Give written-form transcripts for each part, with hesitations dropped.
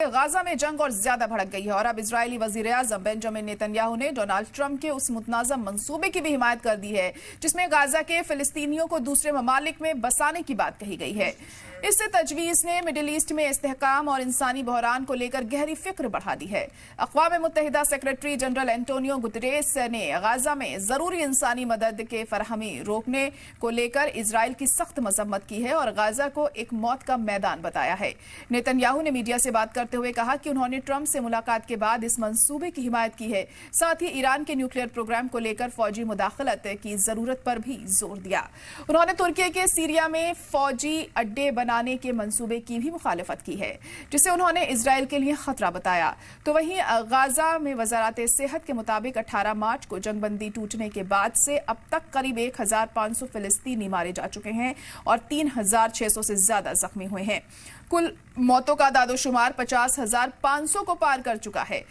Gaza में जंग और ज्यादा भड़क गई है और अब इजरायली वजीर-ए-आजम बेंजामिन नेतन्याहू ने डोनाल्ड ट्रंप के उस मुतनाज़म मंसूबे की भी हिमायत कर दी है जिसमें गाजा के फिलिस्तीनियों को दूसरे ममालिक में बसाने की बात कही गई है। इससे तजवीज ने मिडिल ईस्ट में इस्तेहकाम और इंसानी बहरान को लेकर गहरी फिक्र बढ़ा दी है। अक़वाम मुत्तहिदा सेक्रेटरी जनरल एंटोनियो गुतरेस ने गाजा में जरूरी इंसानी मदद के फरहमी रोकने को लेकर इजराइल की सख्त मजम्मत की है और गाजा को एक मौत का मैदान बताया है। नेतन्याहू ने मीडिया से बात करते हुए कहा कि उन्होंने ट्रंप से मुलाकात के बाद इस मंसूबे की हिमायत की है, साथ ही ईरान के न्यूक्लियर प्रोग्राम को लेकर फौजी मुदाखलत की जरूरत पर भी जोर दिया। उन्होंने तुर्की के सीरिया में फौजी अड्डे बनाने के मंसूबे की भी मुखालिफत की है जिसे उन्होंने इजराइल के लिए खतरा बताया। तो वहीं गाजा में वजारत सेहत के मुताबिक 18 मार्च को जंगबंदी टूटने के बाद से अब तक करीब 1500 फिलिस्तीनी मारे जा चुके हैं और 3600 से ज्यादा जख्मी हुए हैं। कुल मौतों का दादोशुमार 50,500 को पार कर चुका है।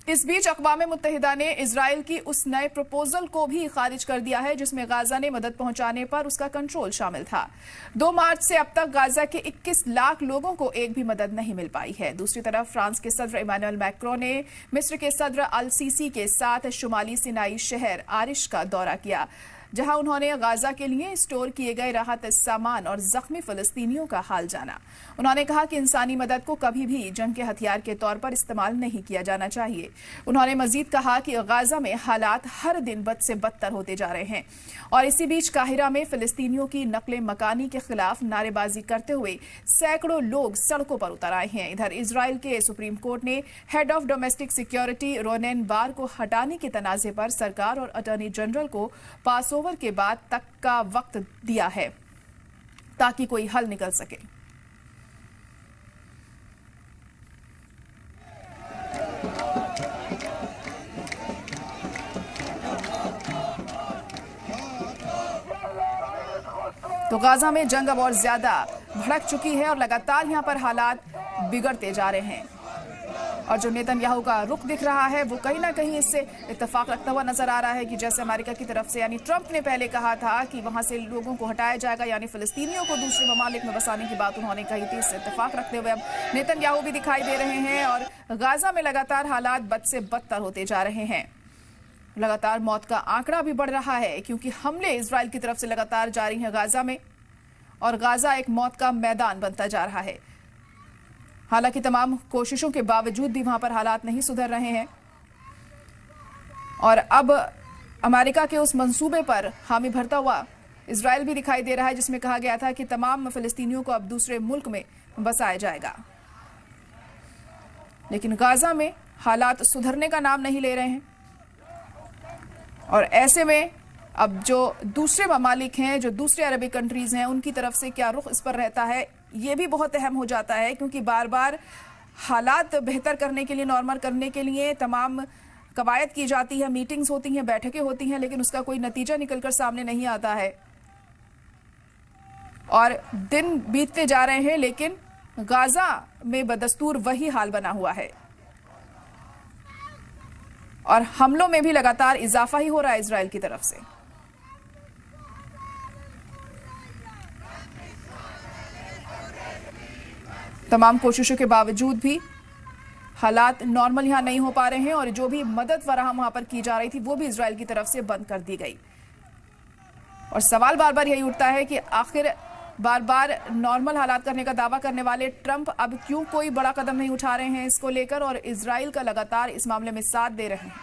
इस बीच अक़वाम मुत्तहिदा ने इजराइल की उस नए प्रपोजल को भी खारिज कर दिया है जिसमें गाजा ने मदद पहुंचाने पर उसका कंट्रोल शामिल था। 2 मार्च से अब तक गाजा के 21 लाख लोगों को एक भी मदद नहीं मिल पाई है। दूसरी तरफ फ्रांस के सदर इमानुएल मैक्रों ने मिस्र के सदर अल सीसी के साथ शुमाली सिनाई शहर आरिश का दौरा किया, जहां उन्होंने गाजा के लिए स्टोर किए गए राहत सामान और जख्मी फिलिस्तीनियों का हाल जाना। उन्होंने कहा कि इंसानी मदद को कभी भी जंग के हथियार के तौर पर इस्तेमाल नहीं किया जाना चाहिए। उन्होंने मजीद कहा कि गाजा में हालात हर दिन बद से बदतर होते जा रहे हैं और इसी बीच काहिरा में फिलिस्तीनियों की नकले मकानी के खिलाफ नारेबाजी करते हुए सैकड़ों लोग सड़कों पर उतर आए हैं। इधर इजराइल के सुप्रीम कोर्ट ने head of domestic security Ronen Bar को हटाने के तनाजे पर सरकार और अटॉर्नी जनरल को पास ओवर के बाद तक का वक्त दिया है ताकि कोई हल निकल सके। तो गाजा में जंग अब और ज्यादा भड़क चुकी है और लगातार यहां पर हालात बिगड़ते जा रहे हैं और जो नेतन्याहू का रुख दिख रहा है वो कहीं ना कहीं इससे इत्तेफाक रखता हुआ नजर आ रहा है कि जैसे अमेरिका की तरफ से यानी ट्रंप ने पहले कहा था कि वहां से लोगों को हटाया जाएगा, यानी फिलिस्तीनियों को दूसरे ममालिक में बसाने की बात उन्होंने कही थी। इससे इत्तेफाक रखते हुए अब नेतन्याहू भी दिखाई दे रहे हैं और गाजा में लगातार हालात बद से बदतर होते जा रहे हैं। लगातार मौत का आंकड़ा भी बढ़ रहा है क्योंकि हमले इजराइल की तरफ से लगातार जारी हैं गाजा में और गाजा एक मौत का मैदान बनता जा रहा है। हालांकि तमाम कोशिशों के बावजूद भी वहां पर हालात नहीं सुधर रहे हैं और अब अमेरिका के उस मंसूबे पर हामी भरता हुआ इजराइल भी दिखाई दे रहा है जिसमें कहा गया था कि तमाम फिलिस्तीनियों को अब दूसरे मुल्क में बसाया जाएगा, लेकिन गाजा में हालात सुधरने का नाम नहीं ले रहे हैं और ऐसे में अब जो दूसरे ममालिक हैं, जो दूसरे अरबी कंट्रीज हैं, उनकी तरफ से क्या रुख इस पर रहता है ये भी बहुत अहम हो जाता है क्योंकि बार बार हालात बेहतर करने के लिए, नॉर्मल करने के लिए तमाम कवायद की जाती है, मीटिंग्स होती हैं, बैठकें होती हैं, लेकिन उसका कोई नतीजा निकलकर सामने नहीं आता है और दिन बीतते जा रहे हैं लेकिन गाजा में बदस्तूर वही हाल बना हुआ है और हमलों में भी लगातार इजाफा ही हो रहा है इजराइल की तरफ से। तमाम कोशिशों के बावजूद भी हालात नॉर्मल यहां नहीं हो पा रहे हैं और जो भी मदद फराहम वहां पर की जा रही थी वो भी इजराइल की तरफ से बंद कर दी गई और सवाल बार बार यही उठता है कि आखिर बार बार नॉर्मल हालात करने का दावा करने वाले ट्रंप अब क्यों कोई बड़ा कदम नहीं उठा रहे हैं इसको लेकर और इजराइल का लगातार इस मामले में साथ दे रहे हैं।